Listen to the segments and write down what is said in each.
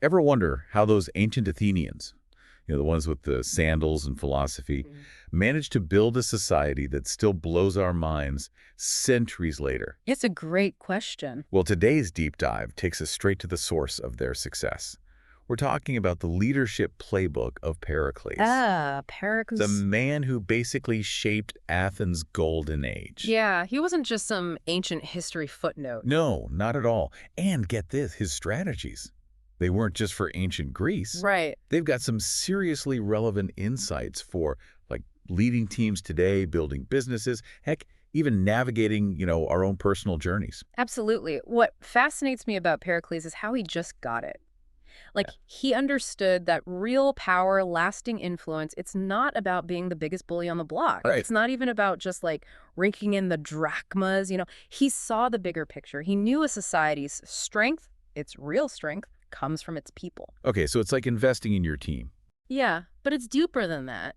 Ever wonder how those ancient Athenians, the ones with the sandals and philosophy, managed to build a society that still blows our minds centuries later? It's a great question. Well, today's deep dive takes us straight to the source of their success. We're talking about the leadership playbook of Pericles, Ah, the Pericles. man who basically shaped Athens' Golden Age. Yeah, he wasn't just some ancient history footnote. No, not at all. And get this, his strategies. They weren't just for ancient Greece. Right. They've got some seriously relevant insights for, like, leading teams today, building businesses, heck, even navigating, our own personal journeys. Absolutely. What fascinates me about Pericles is how he just got it. Like, he understood that real power, lasting influence, it's not about being the biggest bully on the block. Right. It's not even about just, like, raking in the drachmas. He saw the bigger picture. He knew a society's strength, its real strength, comes from its people. Okay, so it's like investing in your team. Yeah, but it's deeper than that.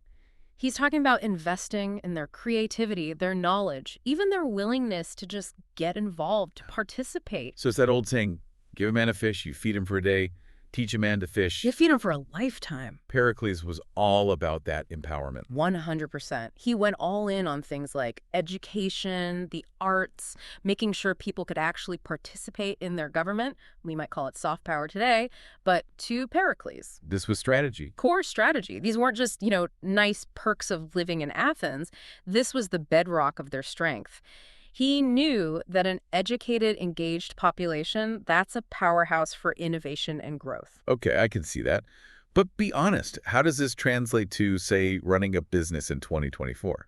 He's talking about investing in their creativity, their knowledge, even their willingness to just get involved, to participate. So it's that old saying, give a man a fish, you feed him for a day, teach a man to fish. You feed him for a lifetime. Pericles was all about that empowerment. 100%. He went all in on things like education, the arts, making sure people could actually participate in their government. We might call it soft power today, but to Pericles. This was strategy. Core strategy. These weren't just, nice perks of living in Athens. This was the bedrock of their strength. He knew that an educated, engaged population, that's a powerhouse for innovation and growth. Okay, I can see that. But be honest, how does this translate to, say, running a business in 2024?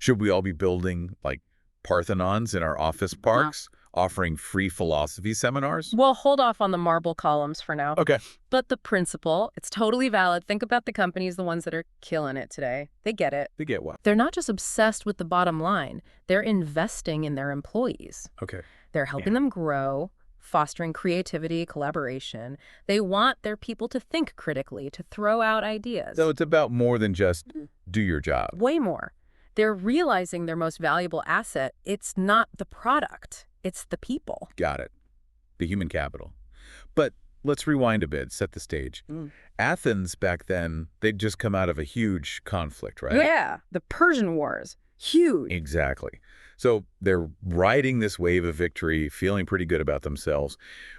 Should we all be building, like, Parthenons in our office parks, offering free philosophy seminars? Well, hold off on the marble columns for now. Okay. But the principle, it's totally valid. Think about the companies, the ones that are killing it today. They get it. They get what? They're not just obsessed with the bottom line. They're investing in their employees. Okay. They're helping them grow, fostering creativity, collaboration. They want their people to think critically, to throw out ideas. So it's about more than just do your job. Way more. They're realizing their most valuable asset. It's not the product. It's the people. Got it. The human capital. But let's rewind a bit, set the stage. Athens back then, they'd just come out of a huge conflict, right? Yeah, the Persian Wars. Huge. Exactly. So they're riding this wave of victory, feeling pretty good about themselves.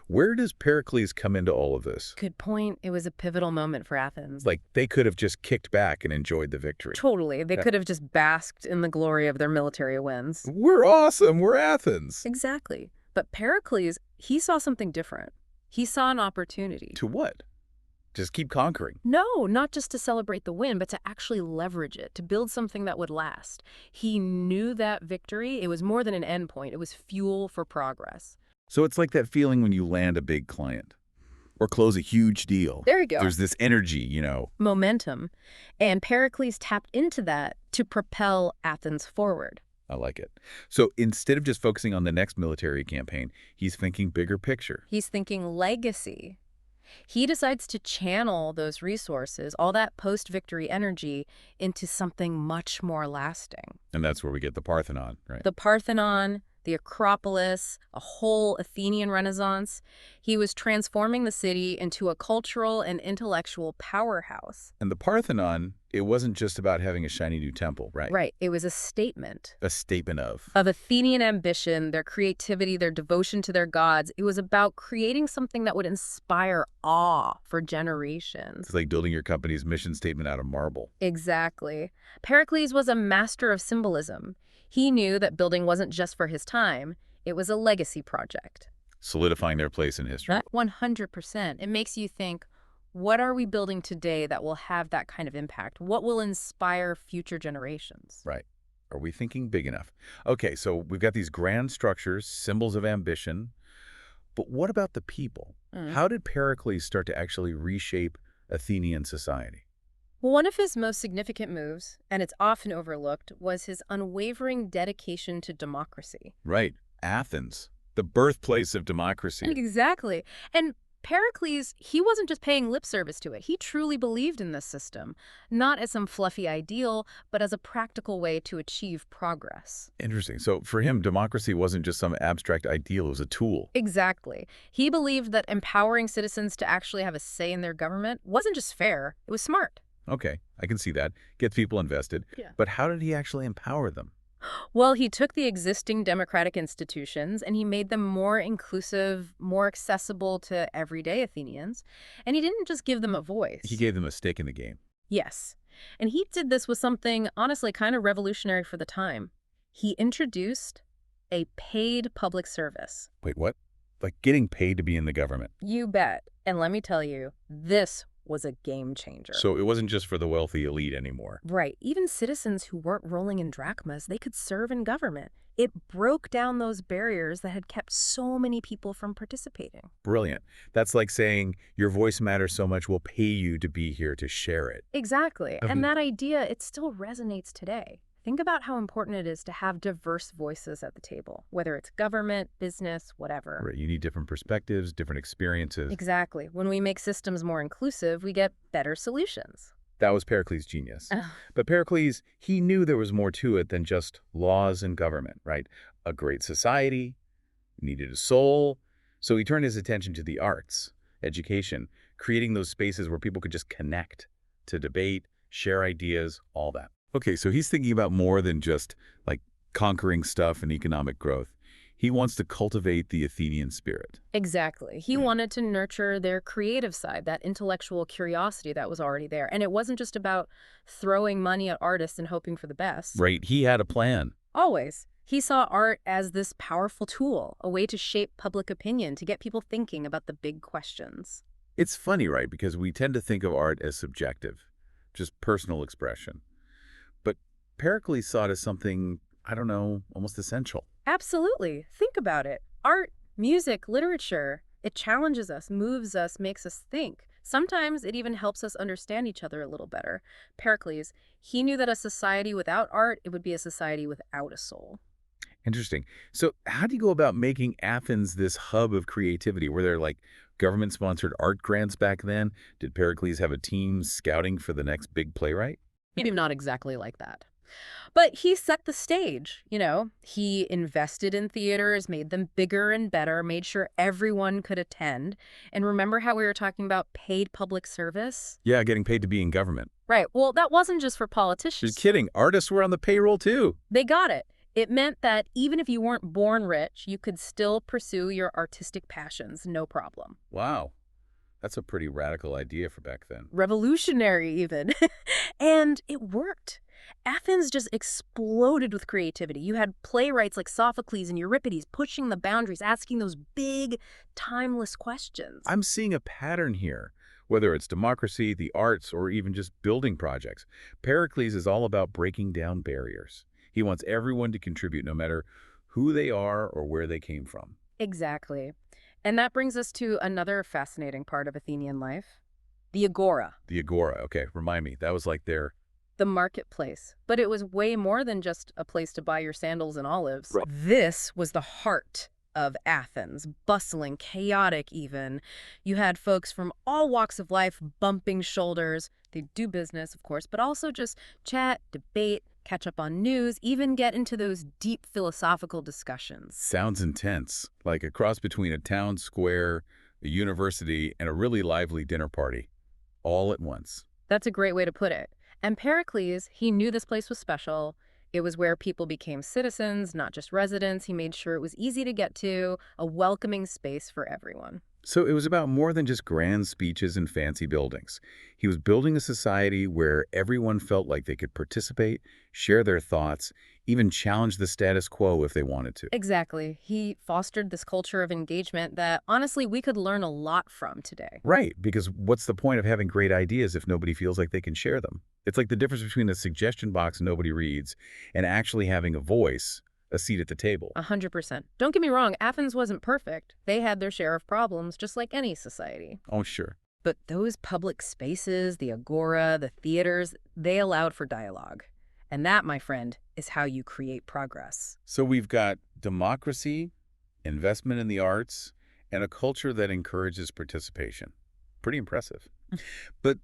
Where does Pericles come into all of this? Good point. It was a pivotal moment for Athens. Like, they could have just kicked back and enjoyed the victory. Totally. They could have just basked in the glory of their military wins. We're awesome. We're Athens. Exactly. But Pericles, he saw something different. He saw an opportunity. To what? Just keep conquering. No, not just to celebrate the win, but to actually leverage it, to build something that would last. He knew that victory, it was more than an endpoint. It was fuel for progress. So it's like that feeling when you land a big client or close a huge deal. There you go. There's this energy, Momentum. And Pericles tapped into that to propel Athens forward. I like it. So instead of just focusing on the next military campaign, he's thinking bigger picture. He's thinking legacy. He decides to channel those resources, all that post-victory energy, into something much more lasting. And that's where we get the Parthenon, right? The Parthenon, the Acropolis, a whole Athenian Renaissance. He was transforming the city into a cultural and intellectual powerhouse. And the Parthenon, it wasn't just about having a shiny new temple, right? Right. It was a statement. A statement of Athenian ambition, their creativity, their devotion to their gods. It was about creating something that would inspire awe for generations. It's like building your company's mission statement out of marble. Exactly. Pericles was a master of symbolism. He knew that building wasn't just for his time. It was a legacy project. Solidifying their place in history. 100%. It makes you think, what are we building today that will have that kind of impact? What will inspire future generations? Right. Are we thinking big enough? Okay, so we've got these grand structures, symbols of ambition. But what about the people? How did Pericles start to actually reshape Athenian society? Well, one of his most significant moves, and it's often overlooked, was his unwavering dedication to democracy. Right. Athens, the birthplace of democracy. Exactly. And Pericles, he wasn't just paying lip service to it. He truly believed in this system, not as some fluffy ideal, but as a practical way to achieve progress. Interesting. So for him, democracy wasn't just some abstract ideal, it was a tool. Exactly. He believed that empowering citizens to actually have a say in their government wasn't just fair, it was smart. Okay, I can see that. Gets people invested. Yeah. But how did he actually empower them? Well, he took the existing democratic institutions and he made them more inclusive, more accessible to everyday Athenians. And he didn't just give them a He voice. gave them a stake in the game. Yes. And he did this with something honestly kind of revolutionary for the time. He introduced a paid public service. Wait, what? Like getting paid to be in the government. You bet. And let me tell you, this was a game changer. So it wasn't just for the wealthy elite anymore. Right. Even citizens who weren't rolling in drachmas, they could serve in government. It broke down those barriers that had kept so many people from participating. Brilliant. That's like saying your voice matters so much we'll pay you to be here to share it. Exactly. And that idea, it still resonates today. Think about how important it is to have diverse voices at the table, whether it's government, business, whatever. Right. You need different perspectives, different experiences. Exactly. When we make systems more inclusive, we get better solutions. That was Pericles' genius. Ugh. But Pericles, he knew there was more to it than just laws and government, right? A great society needed a soul. So he turned his attention to the arts, education, creating those spaces where people could just connect, to debate, share ideas, all that. Okay, so he's thinking about more than just like conquering stuff and economic growth. He wants to cultivate the Athenian spirit. Exactly. He wanted to nurture their creative side, that intellectual curiosity that was already there. And it wasn't just about throwing money at artists and hoping for the best. Right, he had a plan. Always. He saw art as this powerful tool, a way to shape public opinion, to get people thinking about the big questions. It's funny, right? Because we tend to think of art as subjective, just personal expression. But Pericles saw it as something, I don't know, almost essential. Absolutely. Think about it. Art, music, literature, it challenges us, moves us, makes us think. Sometimes it even helps us understand each other a little better. Pericles, he knew that a society without art, it would be a society without a soul. Interesting. So how do you go about making Athens this hub of creativity? Were there like government-sponsored art grants back then? Did Pericles have a team scouting for the next big playwright? Maybe not exactly like that. But he set the stage, He invested in theaters, made them bigger and better, made sure everyone could attend. And remember how we were talking about paid public service? Yeah, getting paid to be in government. Right. Well, that wasn't just for You're politicians. kidding. Artists were on the payroll too. They got it. It meant that even if you weren't born rich, you could still pursue your artistic passions, no problem. Wow. That's a pretty radical idea for back then. Revolutionary, even. And it worked. Athens just exploded with creativity. You had playwrights like Sophocles and Euripides pushing the boundaries, asking those big, timeless questions. I'm seeing a pattern here, whether it's democracy, the arts, or even just building projects. Pericles is all about breaking down barriers. He wants everyone to contribute no matter who they are or where they came from. Exactly. And that brings us to another fascinating part of Athenian life, the agora. The agora, okay, remind me, that was like their... The marketplace. But it was way more than just a place to buy your sandals and olives. Right. This was the heart of Athens, bustling, chaotic even. You had folks from all walks of life bumping shoulders. They do business, of course, but also just chat, debate, catch up on news, even get into those deep philosophical discussions. Sounds intense, like a cross between a town square, a university, and a really lively dinner party, all at once. That's a great way to put it. And Pericles, he knew this place was special. It was where people became citizens, not just residents. He made sure it was easy to get to, a welcoming space for everyone. So it was about more than just grand speeches and fancy buildings. He was building a society where everyone felt like they could participate, share their thoughts, even challenge the status quo if they wanted to. Exactly. He fostered this culture of engagement that, honestly, we could learn a lot from today. Right, because what's the point of having great ideas if nobody feels like they can share them? It's like the difference between a suggestion box nobody reads and actually having a voice, a seat at the table. 100%. Don't get me wrong, Athens wasn't perfect. They had their share of problems, just like any society. Oh, sure. But those public spaces, the agora, the theaters, they allowed for dialogue. And that, my friend, is how you create progress. So we've got democracy, investment in the arts, And a culture that encourages participation. Pretty impressive. But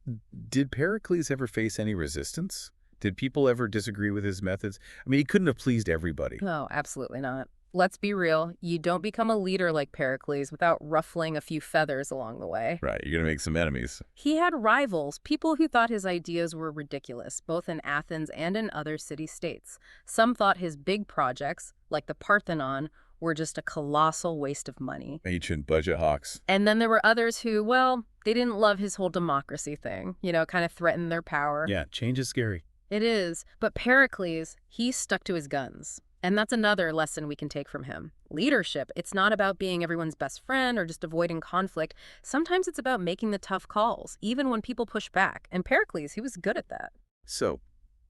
did Pericles ever face any resistance? Did people ever disagree with his methods? I mean, he couldn't have pleased everybody. No, absolutely not. Let's be real. You don't become a leader like Pericles without ruffling a few feathers along the way. Right, you're going to make some enemies. He had rivals, people who thought his ideas were ridiculous, both in Athens and in other city-states. Some thought his big projects, like the Parthenon, were just a colossal waste of money. Ancient budget hawks. And then there were others who, well, they didn't love his whole democracy thing, kind of threatened their power. Yeah, change is scary. It is. But Pericles, he stuck to his guns. And that's another lesson we can take from him. Leadership, it's not about being everyone's best friend or just avoiding conflict. Sometimes it's about making the tough calls, even when people push back. And Pericles, he was good at that. So,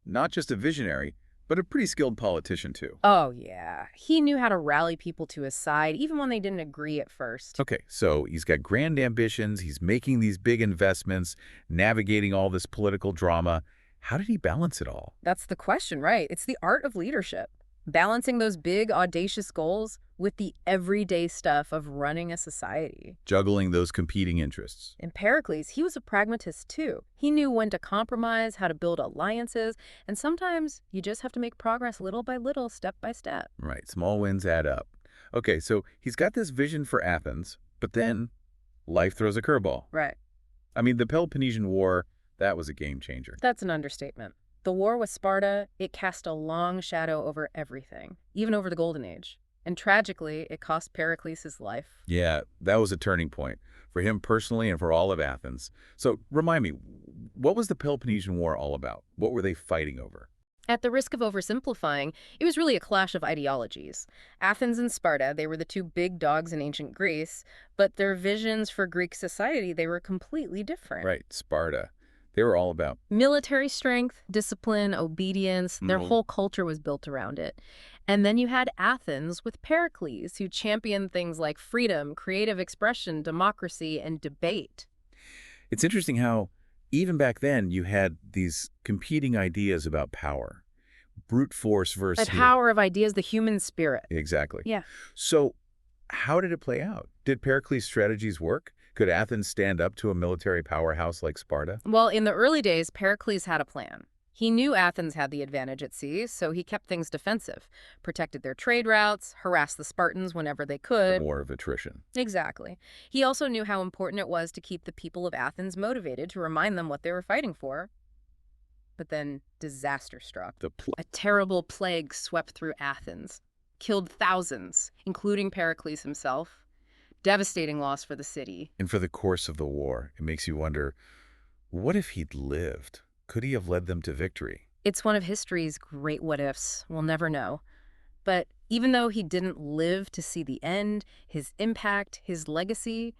not just a visionary, but a pretty skilled politician too. Oh, yeah. He knew how to rally people to his side, even when they didn't agree at first. Okay, so he's got grand ambitions, he's making these big investments, navigating all this political drama. How did he balance it all? That's the question, right? It's the art of leadership. Balancing those big, audacious goals with the everyday stuff of running a society. Juggling those competing interests. And Pericles, he was a pragmatist too. He knew when to compromise, how to build alliances, and sometimes you just have to make progress little by little, step by step. Right, small wins add up. Okay, so he's got this vision for Athens, but then life throws a curveball. Right. I mean, the Peloponnesian War, that was a game changer. That's an understatement. The war with Sparta, it cast a long shadow over everything, even over the Golden Age. And tragically, it cost Pericles his life. Yeah, that was a turning point for him personally and for all of Athens. So remind me, what was the Peloponnesian War all about? What were they fighting over? At the risk of oversimplifying, it was really a clash of ideologies. Athens and Sparta, they were the two big dogs in ancient Greece, but their visions for Greek society, they were completely different. Right, Sparta. They were all about military strength, discipline, obedience. Their whole culture was built around it. And then you had Athens with Pericles, who championed things like freedom, creative expression, democracy, and debate. It's interesting how even back then you had these competing ideas about power. Brute force versus The power of ideas, the human spirit. Exactly. Yeah. So how did it play out? Did Pericles' strategies work? Could Athens stand up to a military powerhouse like Sparta? Well, in the early days, Pericles had a plan. He knew Athens had the advantage at sea, so he kept things defensive, protected their trade routes, harassed the Spartans whenever they could. The war of attrition. Exactly. He also knew how important it was to keep the people of Athens motivated, to remind them what they were fighting for. But then disaster struck. A terrible plague swept through Athens, killed thousands, including Pericles himself. Devastating loss for the city. And for the course of the war, it makes you wonder, what if he'd lived? Could he have led them to victory? It's one of history's great what-ifs. We'll never know. But even though he didn't live to see the end, his impact, his legacy,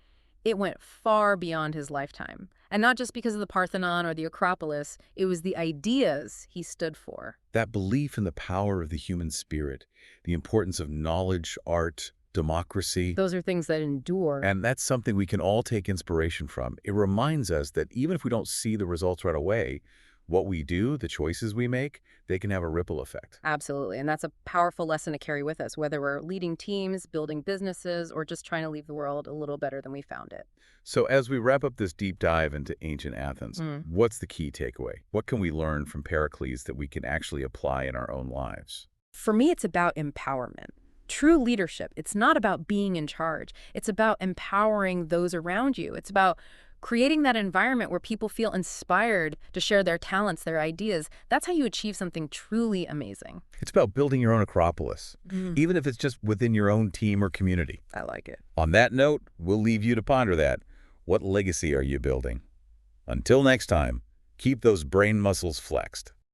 it went far beyond his lifetime. And not just because of the Parthenon or the Acropolis, it was the ideas he stood for. That belief in the power of the human spirit, the importance of knowledge, art, democracy. Those are things that endure. And that's something we can all take inspiration from. It reminds us that even if we don't see the results right away, what we do, the choices we make, they can have a ripple effect. Absolutely. And that's a powerful lesson to carry with us, whether we're leading teams, building businesses, or just trying to leave the world a little better than we found it. So as we wrap up this deep dive into ancient Athens, what's the key takeaway? What can we learn from Pericles that we can actually apply in our own lives? For me, it's about empowerment. True leadership, it's not about being in charge. It's about empowering those around you. It's about creating that environment where people feel inspired to share their talents, their ideas. That's how you achieve something truly amazing. It's about building your own Acropolis, even if it's just within your own team or community. I like it. On that note, we'll leave you to ponder that. What legacy are you building? Until next time, keep those brain muscles flexed.